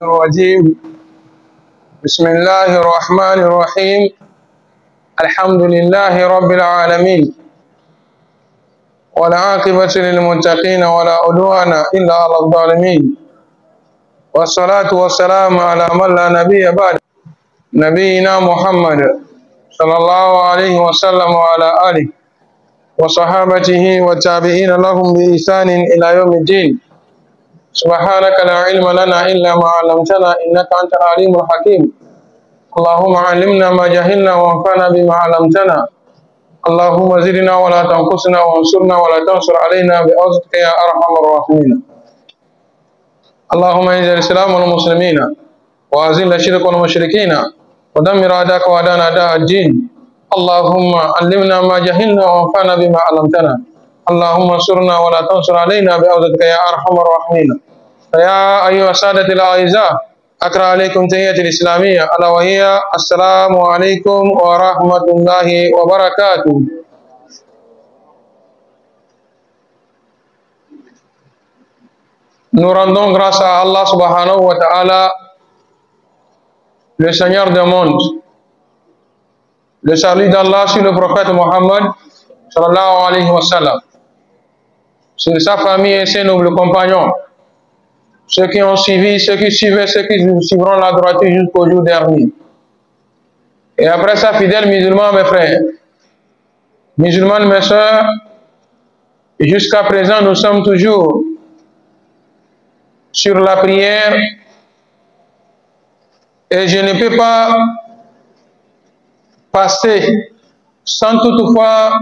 الرجيم بسم الله الرحمن الرحيم الحمد لله رب العالمين والعاقبة للمتقين ولا عدوان إلا على الظالمين والصلاة والسلام على من لا نبي بعد نبينا محمد صلى الله عليه وسلم وعلى آله وصحابته والتابعين لهم بإحسان إلى يوم الدين سبحانك لا علم لنا إلا ما علمتنا إنك أنت العليم الحكيم اللهم علمنا ما جهلنا وانفعنا بما علمتنا اللهم زدنا ولا تنقصنا وانصرنا ولا تنصر علينا بعزتك يا أرحم الراحمين اللهم انزل الإسلام والمسلمين وأذل الشرك والمشركين ودمر أعداءك وأعداءنا أعداء الدين اللهم علمنا ما جهلنا وانفعنا بما علمتنا اللهم انصرنا ولا تنصر علينا بعزتك يا أرحم الراحمين يا أيها السادة الأعزاء أقرأ عليكم تحية الإسلامية ألا وهي السلام عليكم ورحمة الله وبركاته. Nous rendons grâce à Allah subhanahu wa ta'ala, le Seigneur du monde. Le salut d'Allah sur le prophète Mohammed sallallahu alayhi wa sallam, sur sa famille et ses nobles compagnons, ceux qui ont suivi, ceux qui suivaient, ceux qui suivront la droiture jusqu'au jour dernier. Et après ça, fidèles musulmans, mes frères, musulmanes, mes soeurs, jusqu'à présent, nous sommes toujours sur la prière et je ne peux pas passer sans toutefois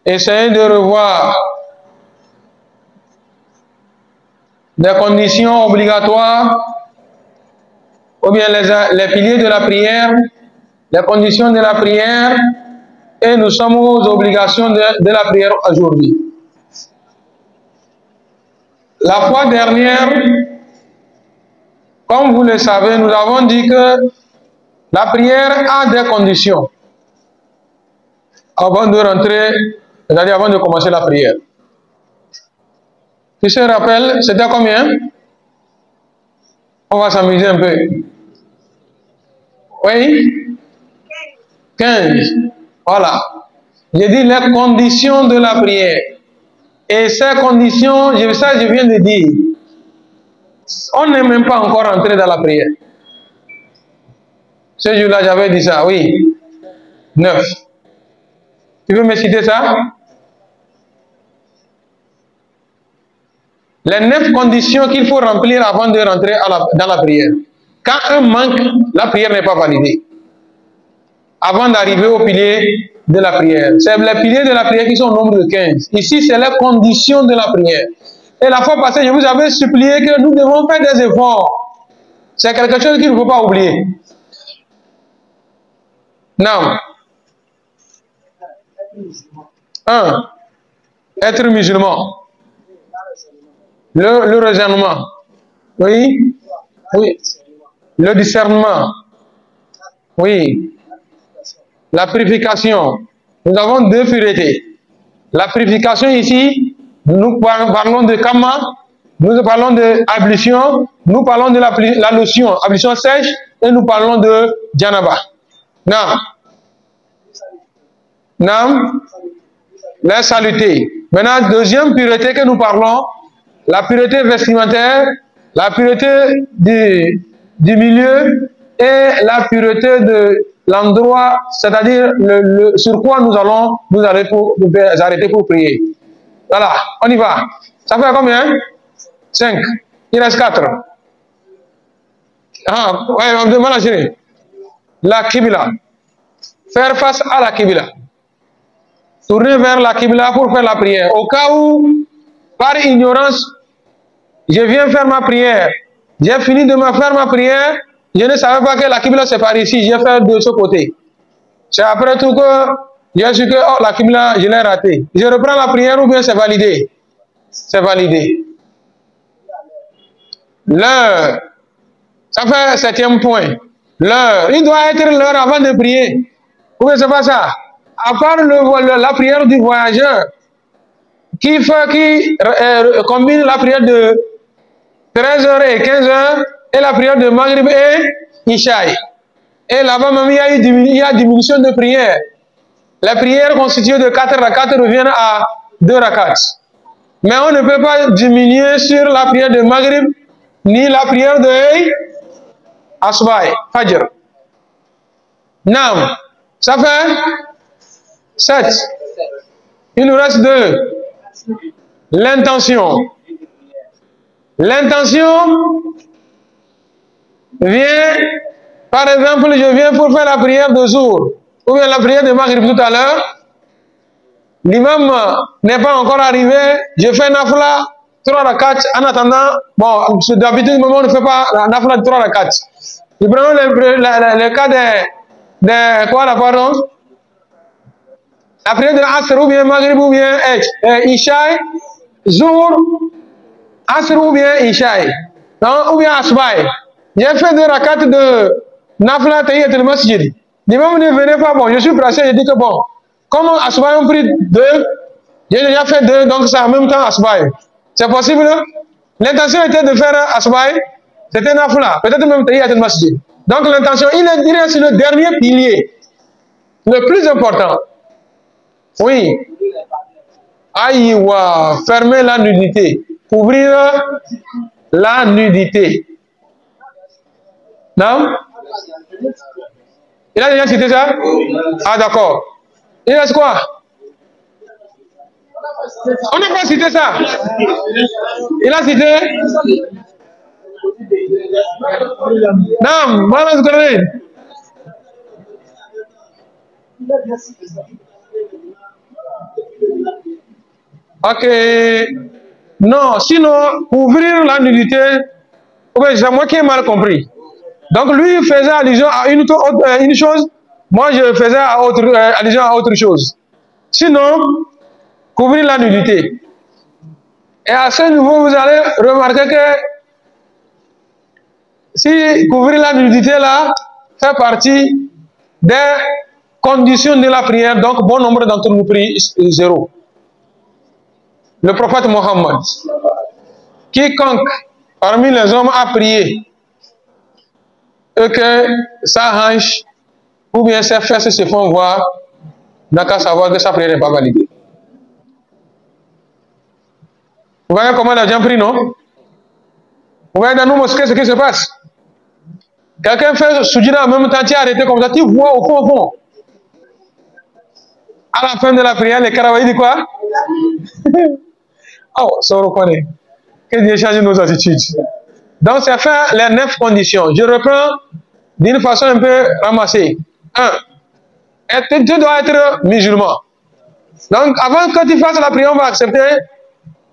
essayer de revoir des conditions obligatoires ou bien les piliers de la prière, les conditions de la prière, et nous sommes aux obligations de la prière aujourd'hui. La fois dernière, comme vous le savez, nous avons dit que la prière a des conditions avant de rentrer, c'est-à-dire avant de commencer la prière. Tu te rappelles, c'était combien? On va s'amuser un peu. Oui? 15. Voilà. J'ai dit les conditions de la prière. Et ces conditions, ça je viens de dire, on n'est même pas encore entré dans la prière. Ce jour-là, j'avais dit ça, oui. 9. Tu veux me citer ça? Les 9 conditions qu'il faut remplir avant de rentrer dans la prière. Quand un manque, la prière n'est pas validée. Avant d'arriver au pilier de la prière. C'est les piliers de la prière qui sont au nombre de 15. Ici, c'est les conditions de la prière. Et la fois passée, je vous avais supplié que nous devons faire des efforts. C'est quelque chose qu'il ne faut pas oublier. Non. 1. Être musulman. Le raisonnement. Oui. Oui. Le discernement. Oui. La purification. Nous avons 2 puretés. La purification ici, nous parlons de kama, nous parlons de ablution, nous parlons de la lotion, ablution sèche, et nous parlons de janaba. Non. Non. La saluté. Maintenant, deuxième pureté que nous parlons, la pureté vestimentaire, la pureté du milieu et la pureté de l'endroit, c'est-à-dire sur quoi nous allons nous arrêter pour prier. Voilà, on y va. Ça fait combien? 5. Il reste 4. Ah, ouais, on demande à gérer. La Qibla. Faire face à la Qibla. Tourner vers la Qibla pour faire la prière. Au cas où, par ignorance, je viens faire ma prière. J'ai fini de me faire ma prière. Je ne savais pas que la Qibla c'est par ici. J'ai fait de ce côté. C'est après tout que j'ai su que oh, la Qibla, je l'ai raté. Je reprends la prière ou bien c'est validé? C'est validé. L'heure. Ça fait 7e point. L'heure. Il doit être l'heure avant de prier. Ou bien c'est pas ça? À part la prière du voyageur qui combine la prière de 13h et 15h et la prière de Maghrib et Ishaï. Et là-bas même il y a diminution de prière. La prière constituée de 4 rakats revient à 2 rakats. Mais on ne peut pas diminuer sur la prière de Maghrib ni la prière de Asbaï, Fajr. Nam, ça fait 7. Il nous reste 2. L'intention. L'intention vient, par exemple, je viens pour faire la prière de jour, ou bien la prière de Maghrib tout à l'heure. L'imam n'est pas encore arrivé, je fais nafla 3 rakats en attendant. Bon, d'habitude, on ne fait pas la nafla de 3 rakats. Nous prenons le cas de quoi là, pardon? La prière de Asr ou bien Maghrib ou bien Ishaï, Zour, Asr ou bien Ishaï, ou bien Asbaï. J'ai fait 2 rakats de nafla Tahiyyat al-Masjid. L'imam ne venait pas, bon, je suis pressé, je dis que bon, comme Asbaï ont pris 2, j'ai déjà fait 2, donc c'est en même temps Asbaï. C'est possible? L'intention était de faire Asbaï, c'était nafla, peut-être même Tahiyyat al-Masjid. Donc l'intention, il est sur le dernier pilier, le plus important. Oui. Aïwa, fermer la nudité, couvrir la nudité. Non? Il a déjà cité ça? Ah d'accord. Il reste quoi? On n'a pas cité ça. Il a cité? Non, voilà ce que je ok. Non, sinon, couvrir la nudité, c'est moi qui ai mal compris. Donc lui faisait allusion à une chose, moi je faisais allusion à autre chose. Sinon, couvrir la nudité. Et à ce niveau, vous allez remarquer que si couvrir la nudité là fait partie des conditions de la prière, donc bon nombre d'entre nous prient 0. Le prophète Mohammed, quiconque parmi les hommes a prié et que sa hanche ou bien ses fesses se font voir, n'a qu'à savoir que sa prière n'est pas validée. Vous voyez comment les gens prient, non? Vous voyez dans nos mosquées ce qui se passe? Quelqu'un fait soudira en même temps, tu es arrêté comme ça, tu vois au fond. À la fin de la prière, les Karawaïs disent quoi? Oh, ça reconnaît. Que Dieu change nos attitudes. Donc, ça fait les 9 conditions. Je reprends d'une façon un peu ramassée. 1. Tu dois être musulman. Donc, avant que tu fasses la prière, on va accepter,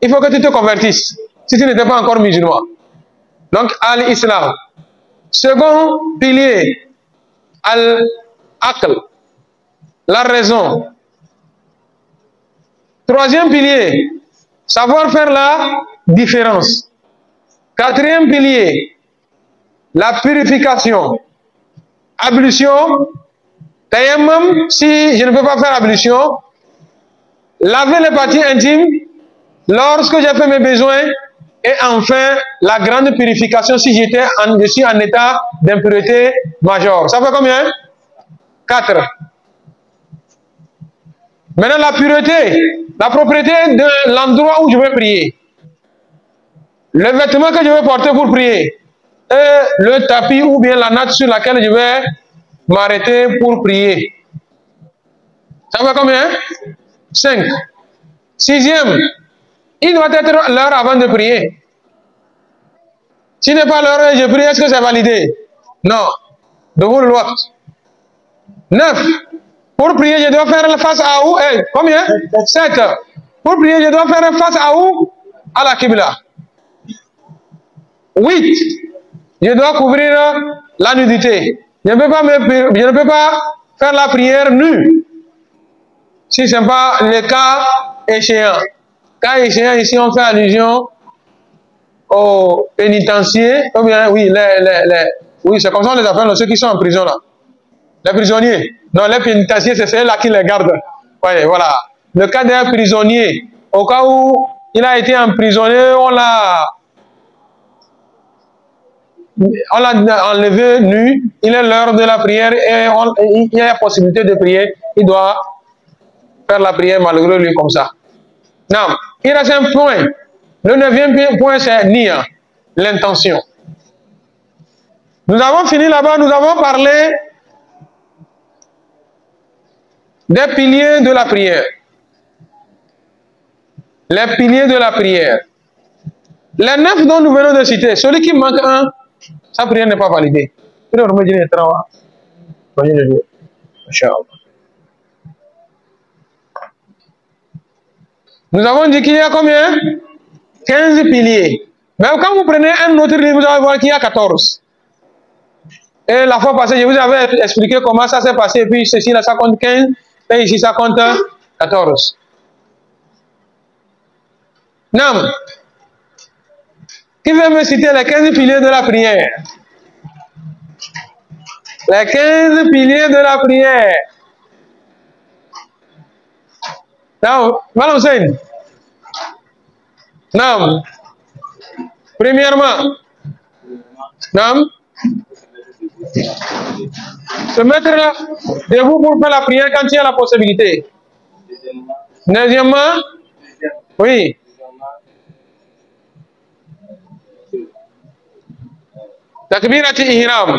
il faut que tu te convertisses. Si tu n'étais pas encore musulman. Donc, al-Islam. Second pilier, al-Aql. La raison. Troisième pilier, savoir faire la différence. Quatrième pilier, la purification. Ablution, tayammum, si je ne peux pas faire ablution, laver les parties intimes lorsque j'ai fait mes besoins, et enfin la grande purification si je suis en état d'impureté majeure. Ça fait combien? 4. Maintenant la pureté, la propriété de l'endroit où je vais prier. Le vêtement que je vais porter pour prier. Et le tapis ou bien la natte sur laquelle je vais m'arrêter pour prier. Ça fait combien? 5. 6e, il doit être l'heure avant de prier. Si n'est pas l'heure et je prie, est-ce que c'est validé? Non. De vous le waqt. 9. Pour prier, je dois faire face à où? Combien? 7. Pour prier, je dois faire face à où? À la Qibla. 8. Je dois couvrir la nudité. Je ne peux pas faire la prière nue. Si ce n'est pas le cas échéant. Cas échéant, ici, on fait allusion aux pénitenciers. Ou bien, oui, oui, c'est comme ça on les appelle, ceux qui sont en prison là. Les prisonniers. Non, les pénitenciers, c'est ceux-là qui les gardent. Ouais, voilà. Le cas d'un prisonnier, au cas où il a été emprisonné, on l'a enlevé nu, il est l'heure de la prière et il y a la possibilité de prier, il doit faire la prière malgré lui comme ça. Non, il reste un point. Le 9e point, c'est Nia, l'intention. Nous avons fini là-bas, nous avons parlé des piliers de la prière. Les piliers de la prière. Les 9 dont nous venons de citer, celui qui manque un, sa prière n'est pas validée. Nous avons dit qu'il y a combien? 15 piliers. Mais quand vous prenez un autre livre, vous allez voir qu'il y a 14. Et la fois passée, je vous avais expliqué comment ça s'est passé. Et puis ceci là, ça compte 15. Et ici, ça compte 14. Non. Qui veut me citer les 15 piliers de la prière? Les 15 piliers de la prière. Non, Madame Hussein. Non. Premièrement. Non. Se mettre là, debout pour faire la prière quand il y a la possibilité. Deuxièmement. Oui. Takbirati ihram.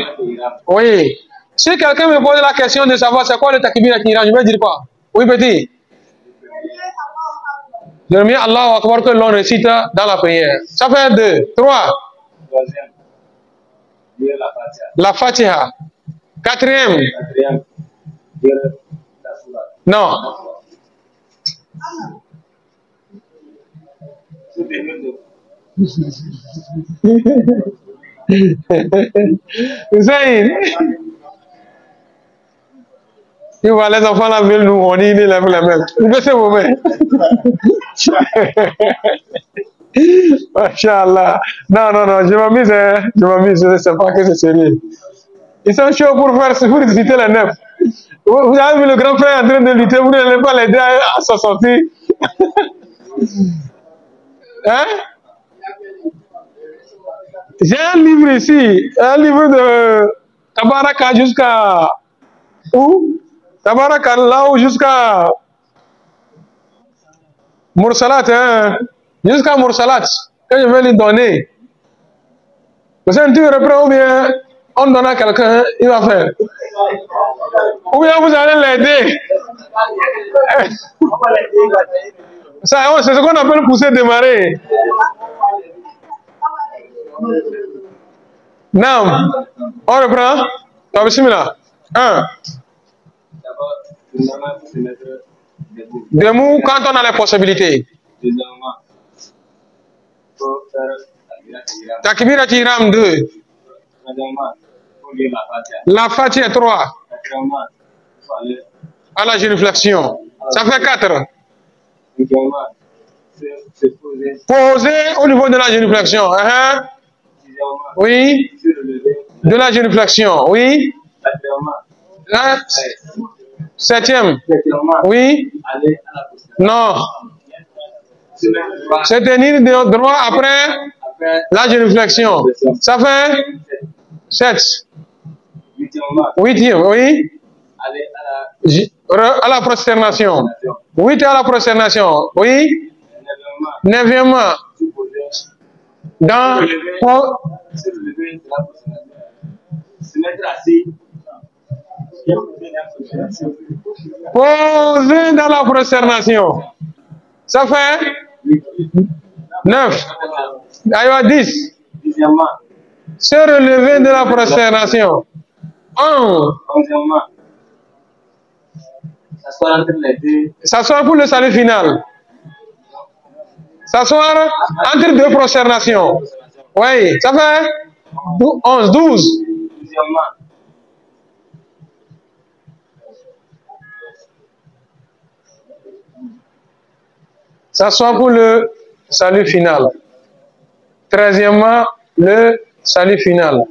Oui. Si quelqu'un me pose la question de savoir c'est quoi le takbirati ihram, je vais dire quoi? Oui, petit. Le premier Allahu Akbar que l'on récite dans la prière. Ça fait 2. 3. La Fatiha. 4e. Non. Hussein. Tu vois, les enfants la veulent nous, on dit, ils lèvent les mains. Baissez vos mains. Machallah. Non, je m'amuse, hein. Je m'amuse, je ne sais pas que c'est sérieux. Ils sont chauds pour citer les 9. Vous avez vu le grand frère en train de lutter, vous n'allez pas l'aider à s'en sortir. Hein? J'ai un livre ici, un livre de Tabaraka jusqu'à où? Tabaraka là où jusqu'à Mursalat, hein? Jusqu'à Mursalat, que je vais lui donner. Vous avez un reprend ou bien on donne à quelqu'un, il va faire. Ou bien vous allez l'aider. Ça, c'est ce qu'on appelle pousser démarrer. Non. On reprend. Bismillah. 1. Debout quand on a les possibilités. Takbirati ihram 2. La Fatiha 3. À la génuflexion. Ça fait 4. Poser au niveau de la génuflexion. Oui. De la génuflexion. Oui. La 7e. Oui. Non. Se tenir droit après la génuflexion. Ça fait 7. 8e. Oui. À la prosternation. 8 à la prosternation. Oui. 9e. Dans. Poser dans la prosternation. Ça fait 9. Aïwa 10. Se relever de la prosternation. 11. S'asseoir pour le salut final. S'asseoir entre 2 prosternations. Oui, ça fait 11, 12. S'asseoir pour le salut final. 13e, le salut final.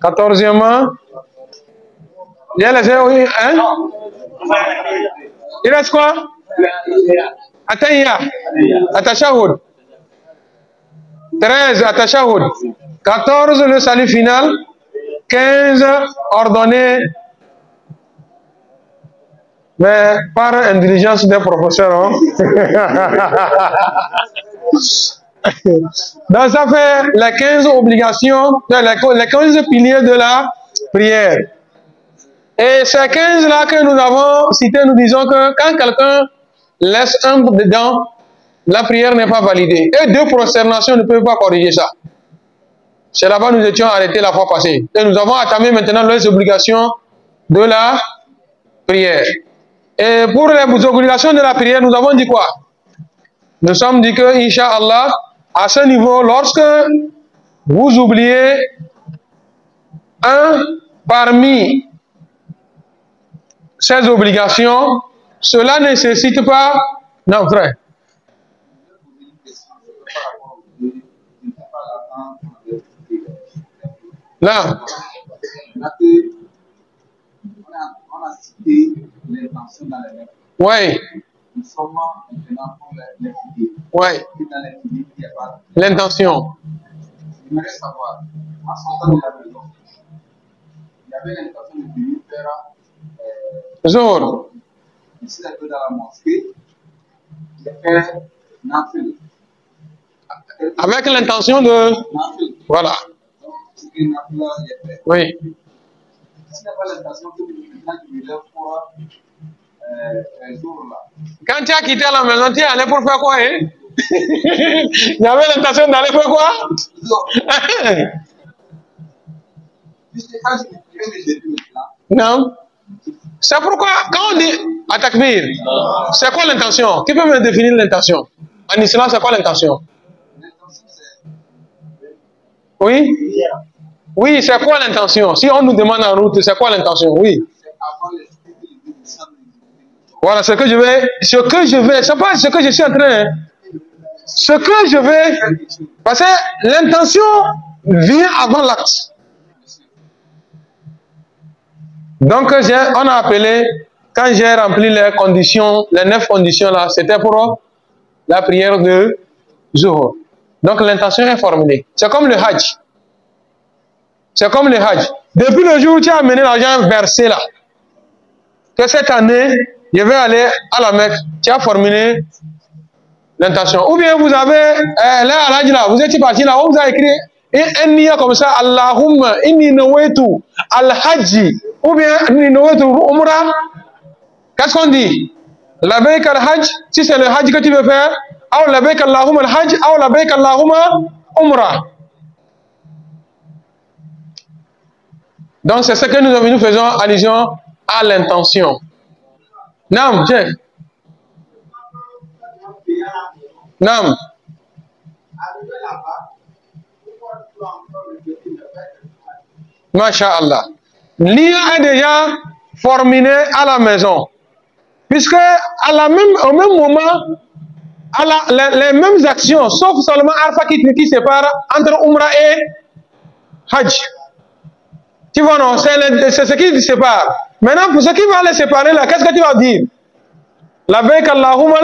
14e, il y a les hein? Il reste quoi? Ataya, Atashahud. 13, Atashahud. 14, le salut final. 15, ordonné, mais par intelligence des professeurs. Hein? Donc ça fait les 15 obligations, les 15 piliers de la prière. Et ces 15-là que nous avons cités, nous disons que quand quelqu'un laisse un dedans, la prière n'est pas validée. Et 2 prosternations ne peuvent pas corriger ça. C'est là-bas que nous étions arrêtés la fois passée. Et nous avons entamé maintenant les obligations de la prière. Et pour les obligations de la prière, nous avons dit quoi? Nous sommes dit que, Inch'Allah, à ce niveau, lorsque vous oubliez un parmi ces obligations, cela ne nécessite pas... Non, frère. Là. On a cité l'intention dans les lettres. Oui. Nous sommes maintenant pour les piliers. Oui. Dans les piliers, il n'y a pas. L'intention. J'aimerais savoir, en sortant de la maison, il y avait l'intention de venir faire Zohr. ici un peu dans la mosquée, de faire nafil. Avec l'intention de... Nafil. Voilà. Donc, c'est que nafil là, il est fait. Oui. S'il n'y a pas l'intention que tu me lèves pour un jour là. Quand tu as quitté la maison, tu es allé pour faire quoi, hein? Il y avait l'intention d'aller faire quoi? Puisque quand je me dirais le début maintenant. Non. C'est pourquoi, quand on dit à takbir, c'est quoi l'intention? Qui peut me définir l'intention? En islam, c'est quoi l'intention? L'intention, c'est. Oui? Oui, c'est quoi l'intention? Si on nous demande en route, c'est quoi l'intention? Oui. C'est avant l'esprit de l'émission. Voilà, ce que je vais, c'est pas ce que je suis en train, hein. Ce que je vais, parce que l'intention vient avant l'acte. Donc, on a appelé, quand j'ai rempli les conditions, les 9 conditions là, c'était pour la prière de Zuhur. Donc, l'intention est formulée. C'est comme le Hajj. C'est comme le Hajj. Depuis le jour où tu as amené l'argent versé là, que cette année, je vais aller à la Mecque, tu as formulé l'intention. Ou bien vous avez, là, à l'Hajj là, vous êtes parti là, on vous a écrit un niya comme ça, Allahumma inni nawaitu al-Hajj. Ou bien inni nawaitu Umrah. Qu'est-ce qu'on dit? Labbaik al-Hajj, si c'est le Hajj que tu veux faire, ou labbaik Allahumma al-Hajj, ou labbaik Allahumma Umrah. Donc c'est ce que nous faisons allusion à l'intention. Nam, Jeff. Nam. Masha'Allah. L'IA est déjà formulé à la maison. Puisque au même moment, les mêmes actions, sauf seulement Alpha qui sépare entre Umrah et Hajj. Tu vois, non, c'est ce qui sépare. Maintenant, pour ce qui va les séparer là, qu'est-ce que tu vas dire? Labbaik Allahumma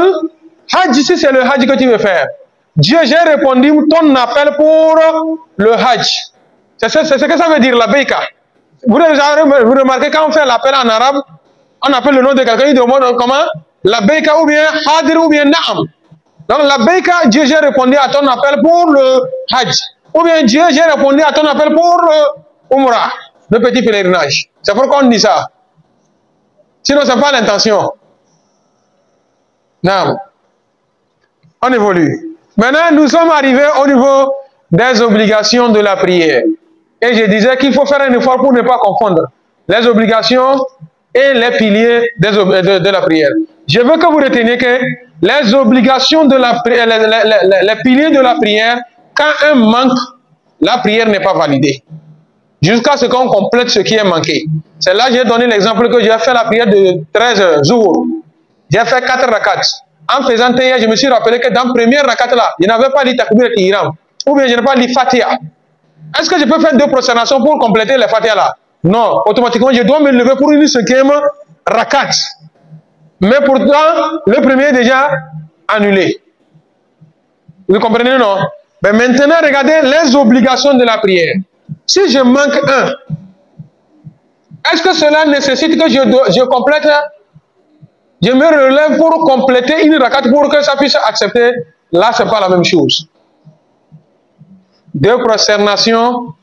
Hajj, si c'est le Hajj que tu veux faire. Dieu, j'ai répondu ton appel pour le Hajj. C'est ce que ça veut dire, labbaika. Vous remarquez quand on fait l'appel en arabe, on appelle le nom de quelqu'un, il demande comment? Labbaika ou bien Hadir ou bien Naam. Donc labbaika, Dieu, j'ai répondu à ton appel pour le Hajj. Ou bien Dieu, j'ai répondu à ton appel pour le Umrah, le petit pèlerinage. C'est pourquoi on dit ça. Sinon, ce n'est pas l'intention. Non. On évolue. Maintenant, nous sommes arrivés au niveau des obligations de la prière. Et je disais qu'il faut faire un effort pour ne pas confondre les obligations et les piliers de la prière. Je veux que vous reteniez que les obligations de la prière, les piliers de la prière, quand un manque, la prière n'est pas validée. Jusqu'à ce qu'on complète ce qui est manqué. C'est là que j'ai donné l'exemple que j'ai fait la prière de 13 jours. J'ai fait 4 rakats. En faisant taïa, je me suis rappelé que dans la première rakat là, je n'avais pas dit takbir et ihram. Ou bien je n'ai pas dit fatiha. Est-ce que je peux faire 2 prosternations pour compléter les fatiha là? Non. Automatiquement, je dois me lever pour une 5e rakat. Mais pourtant, le premier est déjà annulé. Vous comprenez, non? Mais maintenant, regardez les obligations de la prière. Si je manque un, est-ce que cela nécessite que je complète, je me relève pour compléter une rakat pour que ça puisse accepter? Là, ce n'est pas la même chose. Deux prosternations,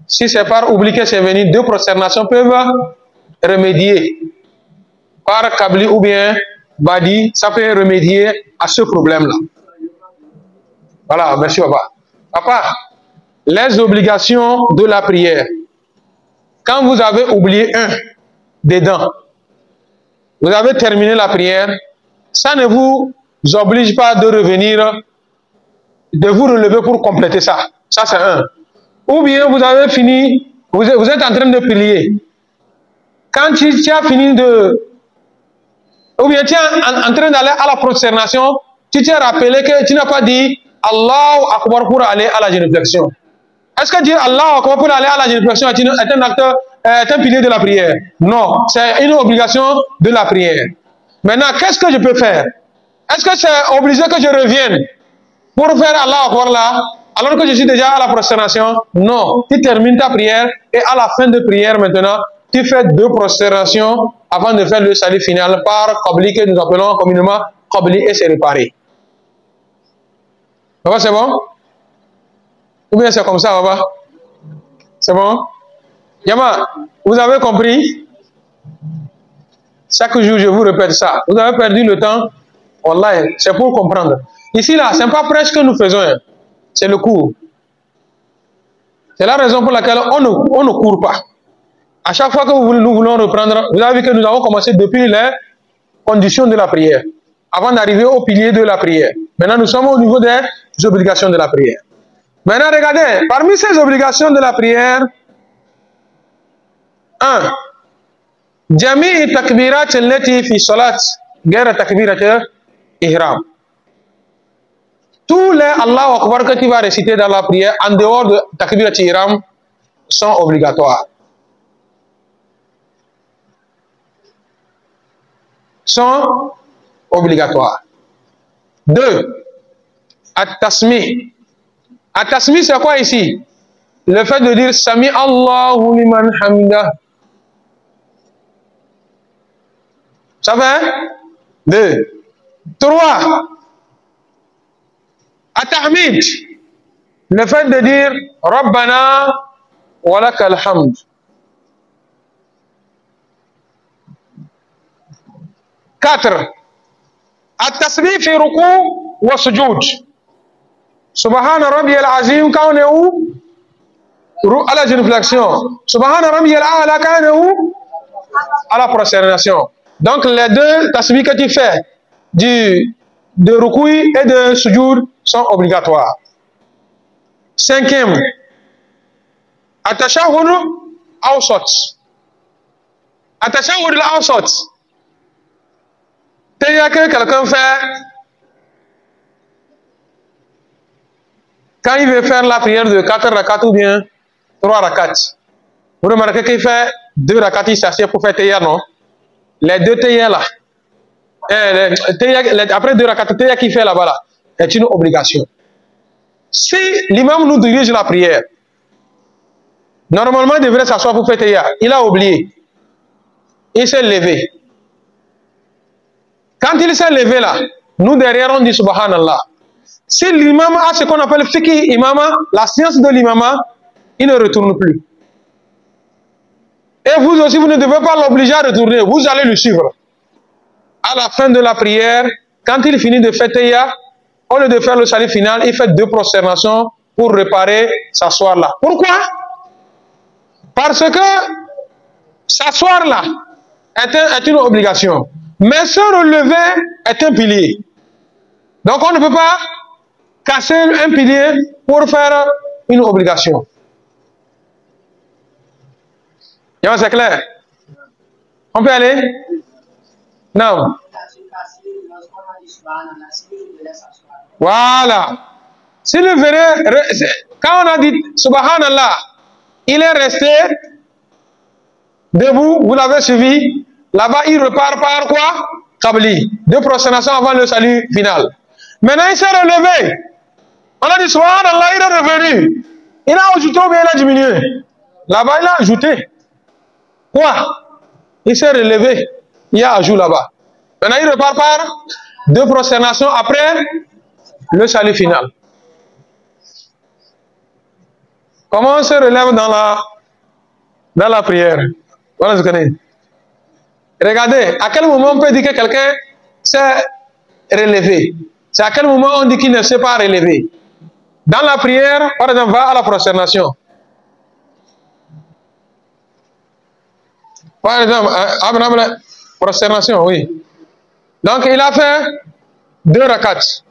si c'est par oubli que c'est venu, deux prosternations peuvent remédier. Par Kabli ou bien Badi, ça peut remédier à ce problème-là. Voilà, merci papa. Papa, les obligations de la prière. Quand vous avez oublié un dedans, vous avez terminé la prière, ça ne vous oblige pas de revenir, de vous relever pour compléter ça. Ça, c'est un. Ou bien vous avez fini, vous êtes en train de prier. Quand tu as fini de... Ou bien tu es en train d'aller à la prosternation, tu t'es rappelé que tu n'as pas dit Allahu Akbar pour aller à la génuflexion. Est-ce que dire Allahu Akbar pour aller à la génuflexion est un acte, est un pilier de la prière? Non, c'est une obligation de la prière. Maintenant, qu'est-ce que je peux faire? Est-ce que c'est obligé que je revienne pour faire Allahu Akbar là, alors que je suis déjà à la prosternation? Non, tu termines ta prière et à la fin de prière maintenant, tu fais deux prosternations avant de faire le salut final par Qabli que nous appelons communément Qabli et c'est réparé. Papa, c'est bon? Ou bien c'est comme ça, papa? C'est bon? Yama, vous avez compris? Chaque jour, je vous répète ça. Vous avez perdu le temps. Wallah, c'est pour comprendre. Ici, là, ce n'est pas presque que nous faisons. C'est le cours. C'est la raison pour laquelle on ne court pas. À chaque fois que nous voulons reprendre, vous avez vu que nous avons commencé depuis les conditions de la prière, avant d'arriver au pilier de la prière. Maintenant, nous sommes au niveau des obligations de la prière. Maintenant, regardez, parmi ces obligations de la prière, 1. Jami' takbirat allati fi salat ghayra takbirat ihram. Tous les Allahu Akbar que tu vas réciter dans la prière, en dehors de takbirat ihram, sont obligatoires. Sont obligatoires. 2. At-tasmi'. At-tasmi', c'est quoi ici? Le fait de dire Sami Allahu liman hamida. Ça fait 2. 3. At-tahmid. Le fait de dire Rabbana wa lakal hamd. 4. At-tasbih fi ruku' wa sujud. Subhana rabbiyal azim, quand on est où? À la génuflexion. Subhana rabbiyal a'la, quand on est où? À la prosternation. Donc les deux tasbih que tu fais de ruku' et de sujud sont obligatoires. 5e. At-tashahhud awsat. At-tashahhud al-awsat. C'est-à-dire que quelqu'un fait, quand il veut faire la prière de 4 rakats ou bien 3 rakats, vous remarquez qu'il fait 2 rakats, il s'assied pour faire Tayya, non? Les 2 Tayya là, après 2 rakats, Tayya qu'il fait là-bas là, est une obligation. Si l'imam nous dirige la prière, normalement il devrait s'asseoir pour faire Tayya, il a oublié, il s'est levé. Quand il s'est levé là, nous derrière on dit Subhanallah. Si l'imam a ce qu'on appelle fiqh imama, la science de l'imama, il ne retourne plus. Et vous aussi, vous ne devez pas l'obliger à retourner, vous allez le suivre. À la fin de la prière, quand il finit de faire Tayya, au lieu de faire le salut final, il fait 2 prosternations pour réparer, s'asseoir là. Pourquoi? Parce que s'asseoir là est une obligation. Mais se relever est un pilier. Donc on ne peut pas casser un pilier pour faire une obligation. C'est clair? On peut aller? Non. Voilà. Si le verre, quand on a dit Subhanallah, il est resté debout, vous l'avez suivi. Là-bas, il repart par quoi? Qabli. 2 prosternations avant le salut final. Maintenant, il s'est relevé. On a dit, subhanallah, il est revenu. Il a ajouté ou bien il a diminué? Là-bas, il a ajouté. Quoi? Il s'est relevé. Il y a ajout là-bas. Maintenant, il repart par 2 prosternations après le salut final. Comment on se relève dans la prière? Voilà ce qu'on dit. Regardez, à quel moment on peut dire que quelqu'un s'est relevé? C'est à quel moment on dit qu'il ne s'est pas relevé? Dans la prière, par exemple, va à la prosternation. Par exemple, prosternation, oui. Donc, il a fait 2 rakats.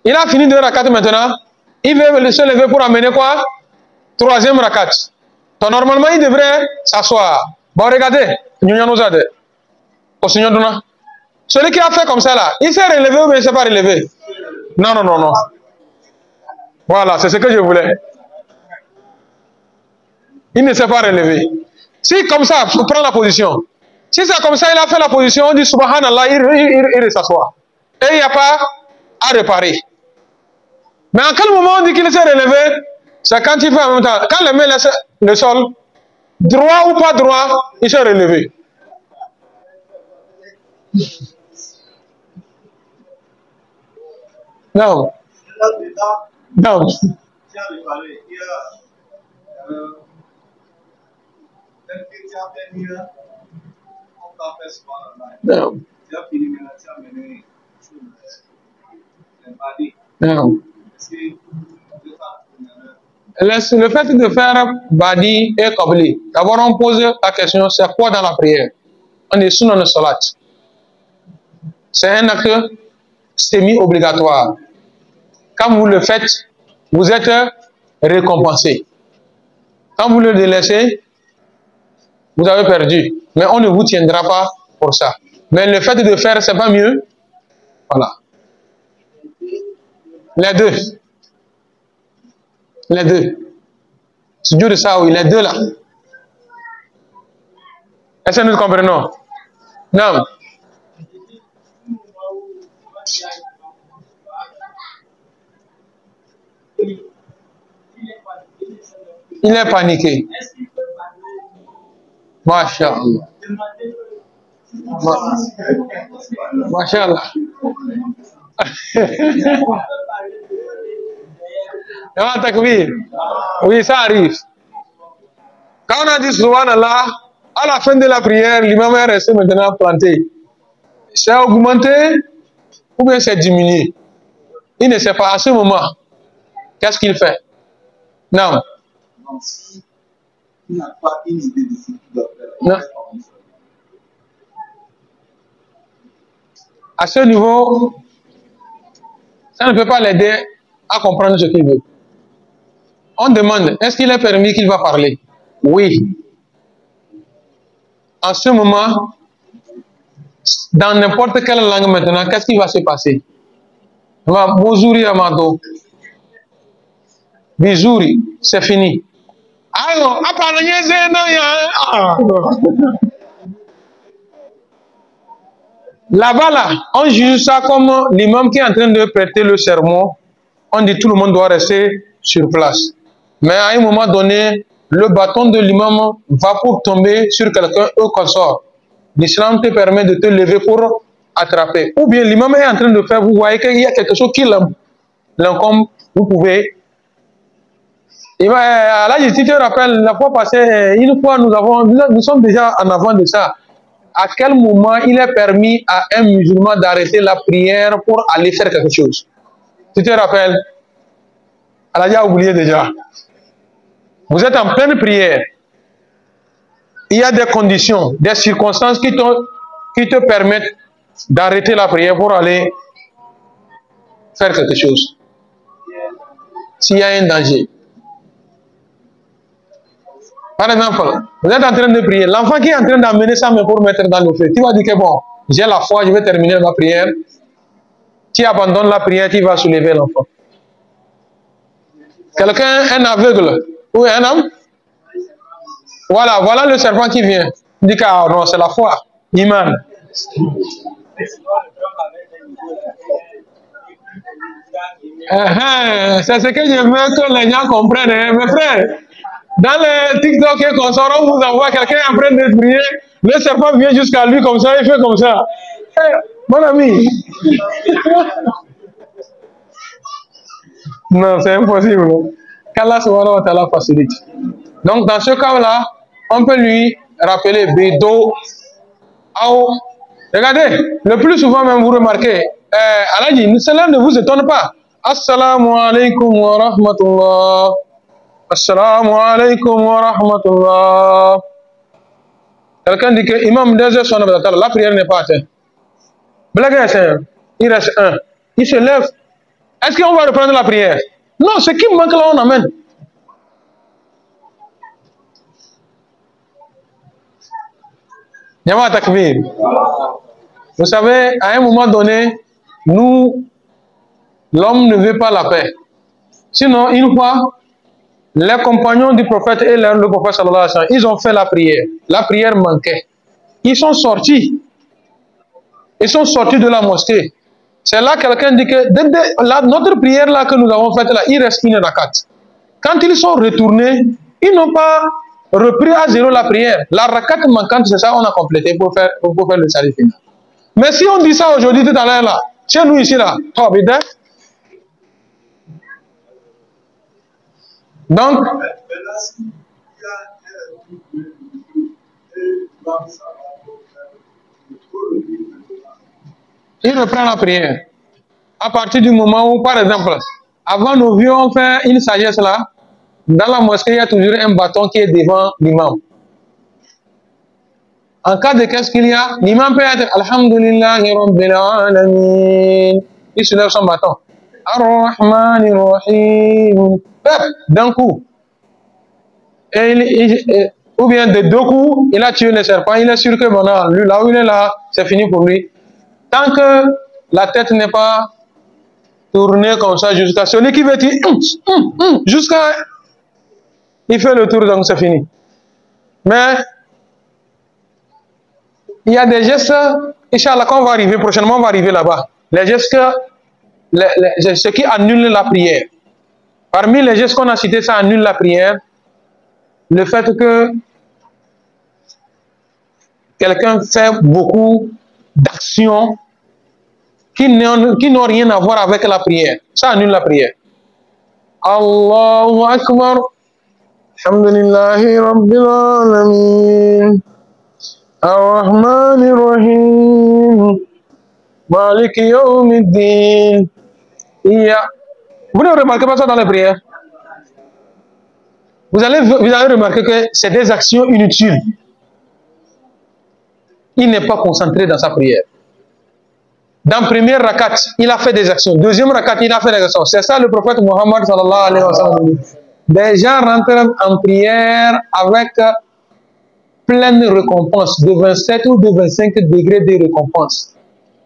Il a fini 2 rakats maintenant. Il veut se lever pour amener quoi? 3e rakat. Donc, normalement, il devrait s'asseoir. Bon, regardez. Celui qui a fait comme ça là, il s'est relevé ou bien il ne s'est pas relevé? Non, non, non, non. Voilà, c'est ce que je voulais. Il ne s'est pas relevé. Si comme ça, il prend la position. Si c'est comme ça, il a fait la position, on dit subhanallah, il s'assoit. Et il n'y a pas à réparer. Mais à quel moment on dit qu'il s'est relevé? C'est quand il fait en même temps. Quand le main laisse le sol, droit ou pas droit, il s'est relevé. Non. Non. Non. Non. Le fait de faire Badi et Qabli, d'abord on pose la question, c'est quoi dans la prière? On est sous notre salat. C'est un acte semi-obligatoire. Quand vous le faites, vous êtes récompensé. Quand vous le délaissez, vous avez perdu. Mais on ne vous tiendra pas pour ça. Mais le fait de faire, c'est pas mieux. Voilà. Les deux. Les deux. C'est dur de ça, oui, les deux là. Est-ce que nous comprenons? Non. Il est paniqué. Masha'Allah. Masha'Allah. Oui, ça arrive. Quand on a dit subhanallah, à la fin de la prière, l'imam est resté maintenant planté. C'est augmenté ou bien c'est diminué? Il ne sait pas à ce moment. Qu'est-ce qu'il fait? Non. Il n'a pas une idée de ce qu'il doit faire. Non. À ce niveau, ça ne peut pas l'aider à comprendre ce qu'il veut. On demande, est-ce qu'il est permis qu'il va parler? Oui. En ce moment, dans n'importe quelle langue maintenant, qu'est-ce qui va se passer? Bonjour Amado. Bizouri, c'est fini. Alors, là-bas, là, on juge ça comme l'imam qui est en train de prêter le sermon. On dit tout le monde doit rester sur place. Mais à un moment donné, le bâton de l'imam va pour tomber sur quelqu'un au consort. L'islam te permet de te lever pour attraper. Ou bien l'imam est en train de faire, vous voyez qu'il y a quelque chose qui l'incombe, vous pouvez. Là, je te rappelle, la fois passée, une fois, nous sommes déjà en avant de ça. À quel moment il est permis à un musulman d'arrêter la prière pour aller faire quelque chose? Tu te rappelles? Elle a déjà oublié déjà. Vous êtes en pleine prière. Il y a des conditions, des circonstances qui te permettent d'arrêter la prière pour aller faire quelque chose. S'il y a un danger. Par exemple, vous êtes en train de prier. L'enfant qui est en train d'amener sa main pour mettre dans le feu, tu vas dire que bon, j'ai la foi, je vais terminer ma prière. Tu abandonnes la prière, tu vas soulever l'enfant. Quelqu'un, un aveugle, ou un homme, voilà le serpent qui vient. Il dit que ah, non, c'est la foi, Iman. C'est ce que je veux que les gens comprennent. Hein. Mes frères, dans les TikTok et consorts, on vous envoie quelqu'un en train de prier, le serpent vient jusqu'à lui comme ça, il fait comme ça. Mon ami. Non, c'est impossible. Qu'Allah subhanahu wa ta'ala facilite. Donc, dans ce cas-là, on peut lui rappeler Bédo. Regardez, le plus souvent même vous remarquez, Aladji, cela ne vous étonne pas. Assalamu alaikum wa rahmatullah. Assalamu alaikum wa rahmatullah. Quelqu'un dit que Imam 2 heures sonne, la prière n'est pas atteinte. Blague, il reste un. Il se lève. Est-ce qu'on va reprendre la prière? Non, ce qui manque là, on amène. Yama Takbir. Vous savez, à un moment donné, nous, l'homme ne veut pas la paix. Sinon, une fois, les compagnons du prophète et le prophète sallallahu alayhi wa sallam, ils ont fait la prière. La prière manquait. Ils sont sortis. Ils sont sortis de la mosquée. C'est là quelqu'un dit que notre prière là que nous avons faite là, il reste une rakat. Quand ils sont retournés, ils n'ont pas repris à zéro la prière. La rakat manquante, c'est ça on a complété pour faire le salut final. Mais si on dit ça aujourd'hui tout à l'heure là, chez nous ici là, donc, il reprend la prière. À partir du moment où, par exemple, avant nos vieux ont fait une sagesse là, dans la mosquée, il y a toujours un bâton qui est devant l'imam. En cas de qu'est-ce qu'il y a, l'imam peut être Alhamdulillahi Rabbil Alamin. Il soulève son bâton. Ar-Rahman Ar-Rahim. D'un coup. Ou bien de deux coups, il a tué le serpent. Il est sûr que maintenant, lui, là où il est là, c'est fini pour lui. Tant que la tête n'est pas tournée comme ça jusqu'à celui qui veut dire jusqu'à il fait le tour, donc c'est fini. Mais il y a des gestes, Inch'Allah, quand on va arriver prochainement, on va arriver là-bas. Les gestes, ce qui annule la prière. Parmi les gestes qu'on a cités, ça annule la prière. Le fait que quelqu'un fait beaucoup d'actions qui n'ont rien à voir avec la prière. Ça annule la prière. Allahu Akbar. Alhamdulillahi Rabbil Alamin. Ar-Rahman Ar-Rahim. Maliki Yawmiddin. Vous ne remarquez pas ça dans les prières? Vous allez remarquer que c'est des actions inutiles. Il n'est pas concentré dans sa prière. Dans première rakat, il a fait des actions. Deuxième rakat, il a fait des actions. C'est ça le prophète Mohammed sallallahu alayhi wa sallam. Des gens rentrent en prière avec plein de récompenses, de 27 ou de 25 degrés de récompense.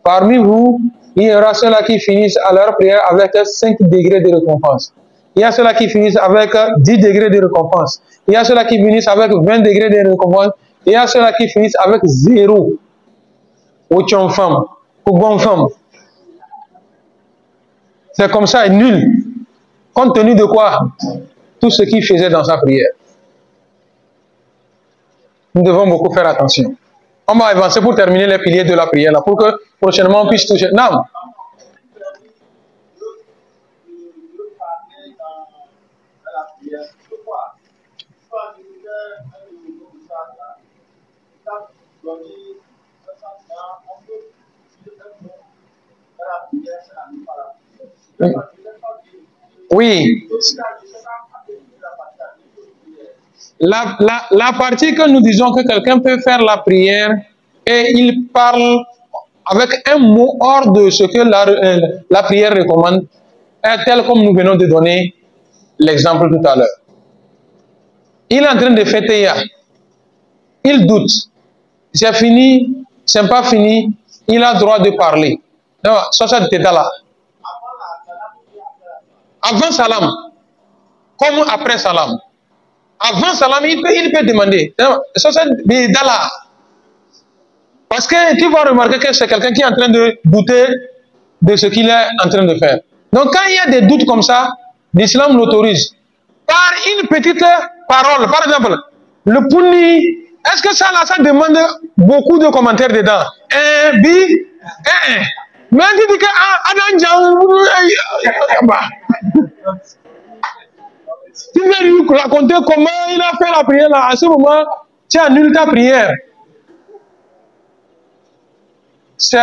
Parmi vous, il y aura ceux-là qui finissent à leur prière avec 5 degrés de récompense. Il y a ceux-là qui finissent avec 10 degrés de récompense. Il y a ceux-là qui finissent avec 20 degrés de récompense. Il y a ceux-là qui finissent avec 0. Ou femme, ou bonne femme. C'est comme ça, nul. Compte tenu de quoi? Tout ce qu'il faisait dans sa prière. Nous devons beaucoup faire attention. On va avancer pour terminer les piliers de la prière, là, pour que prochainement on puisse toucher. Non. Oui. La partie que nous disons que quelqu'un peut faire la prière et il parle avec un mot hors de ce que la prière recommande est tel comme nous venons de donner l'exemple tout à l'heure. Il est en train de fêter, il doute. C'est fini, c'est pas fini, il a droit de parler. Non, ça c'est là. Avant salam, comme après salam. Avant salam, il peut demander. Ça c'est là. Parce que tu vas remarquer que c'est quelqu'un qui est en train de douter de ce qu'il est en train de faire. Donc quand il y a des doutes comme ça, l'islam l'autorise. Par une petite parole, par exemple, le punni, est-ce que ça demande beaucoup de commentaires dedans? Mais tu dis que tu veux lui raconter comment il a fait la prière là, à ce moment, tu annules ta prière. C'est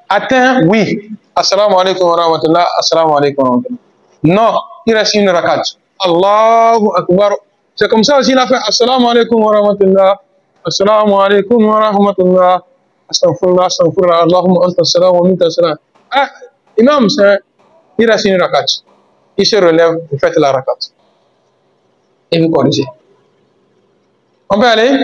atteint, oui. Assalamu alaikum wa rahmatullah, assalamu alaikum wa rahmatullah. Non, il reste une rakat. Allahu akbar. C'est comme ça aussi il a fait assalamu alaikum wa rahmatullah, assalamu alaikum wa rahmatullah, astaghfirullah, astaghfirullah, Allahumma anta salam wa minka salam. Ah, imam, il reste une rakat. Il se relève, vous faites la rakat. Et vous corrigez. On peut aller?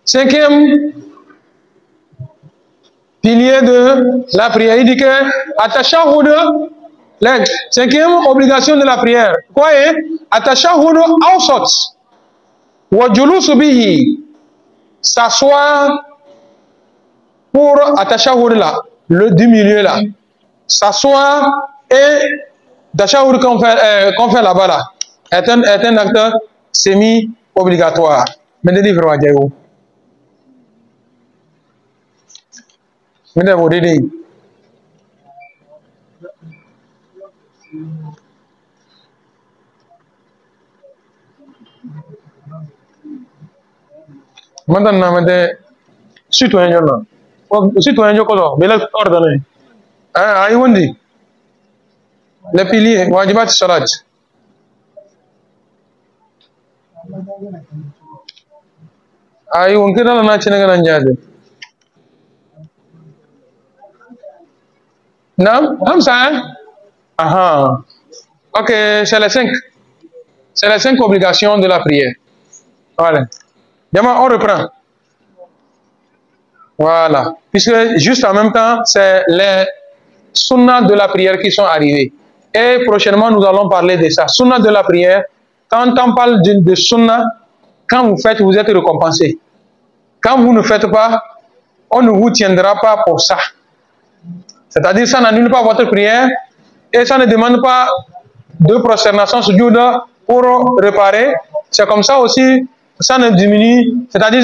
Cinquième pilier de la prière, il dit que at-tashahhud, la cinquième obligation de la prière, quoi est at-tashahhud awsat wa julus bihi, s'asseoir pour at-tashahhud là, le du milieu là, s'asseoir et tashahhud qu'on fait là-bas là, est un acte semi-obligatoire. Mais de livre à Dieu. Maintenant, citoyen là, citoyen quoi, mais là ordonné. Ah, il dit les piliers, wajibat salat. Ah, il on kira la na chine ganan jade. Non, comme ça, hein? Ah, ok, c'est les 5. C'est les 5 obligations de la prière. Voilà. Diamant, on reprend. Voilà. Puisque juste en même temps, c'est les sunnahs de la prière qui sont arrivés. Et prochainement, nous allons parler de ça. Sunnah de la prière. Quand on parle de sunnah, quand vous faites, vous êtes récompensé. Quand vous ne faites pas, on ne vous tiendra pas pour ça. C'est-à-dire, ça n'annule pas votre prière et ça ne demande pas de prosternation sujoud pour réparer. C'est comme ça aussi, ça ne diminue. C'est-à-dire,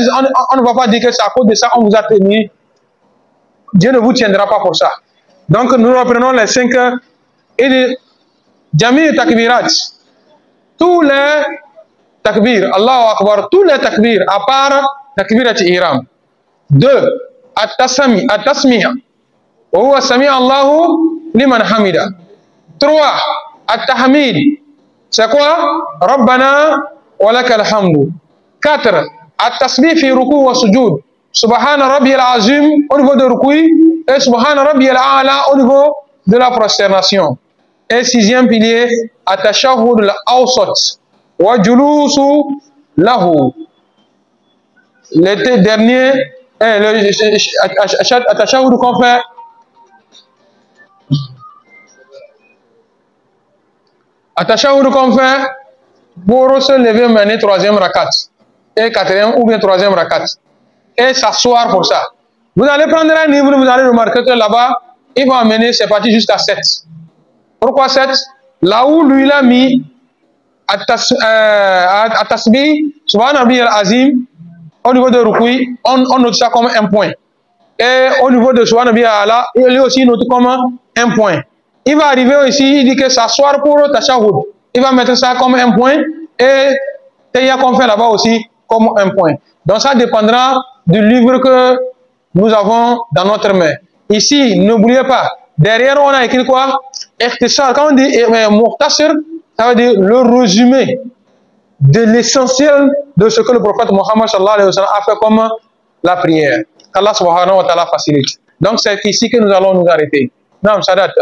on ne va pas dire que c'est à cause de ça on vous a tenu. Dieu ne vous tiendra pas pour ça. Donc, nous reprenons les 5 et les Jami takbirat. Tous les takbir, Allahu Akbar, tous les takbir, à part takbirat ihram. 2. At-tasmiya. وهو سميع الله لمن حمده. 3. التحميد. C'est quoi? ربنا ولك الحمد. 4. التسبيح في ركوع وسجود. سبحان ربي العظيم au niveau de ركوع et سبحان ربي الأعلى au niveau de la prosternation. Et 6e pilier, التشهد الأوسط وجلوس له. L'été dernier, التشهد qu'on fait Attachahud qu'on fait pour se lever mener 3e rakat et 4e ou bien 3e rakat et s'asseoir pour ça. Vous allez prendre un livre, vous allez remarquer que là-bas, il va amener, c'est parti jusqu'à 7. Pourquoi 7? Là où lui l'a mis At-Tasbih, Subhan Rabbi al-Azim, au niveau de Rukui, on note ça comme un point. Et au niveau de Subhan Rabbi al-Ala, il est aussi noté comme un point. Il va arriver ici, il dit que s'asseoir pour le tashahhud. Il va mettre ça comme un point et Tayya qu'on fait là-bas aussi comme un point. Donc ça dépendra du livre que nous avons dans notre main. Ici, n'oubliez pas, derrière on a écrit quoi? Ikhtisar. Quand on dit Mukhtasir, ça veut dire le résumé de l'essentiel de ce que le prophète Mohammed sallallahu alayhi wa sallam a fait comme la prière. Qu'Allah subhanahu wa ta'ala facilite. Donc c'est ici que nous allons nous arrêter. Non, ça date.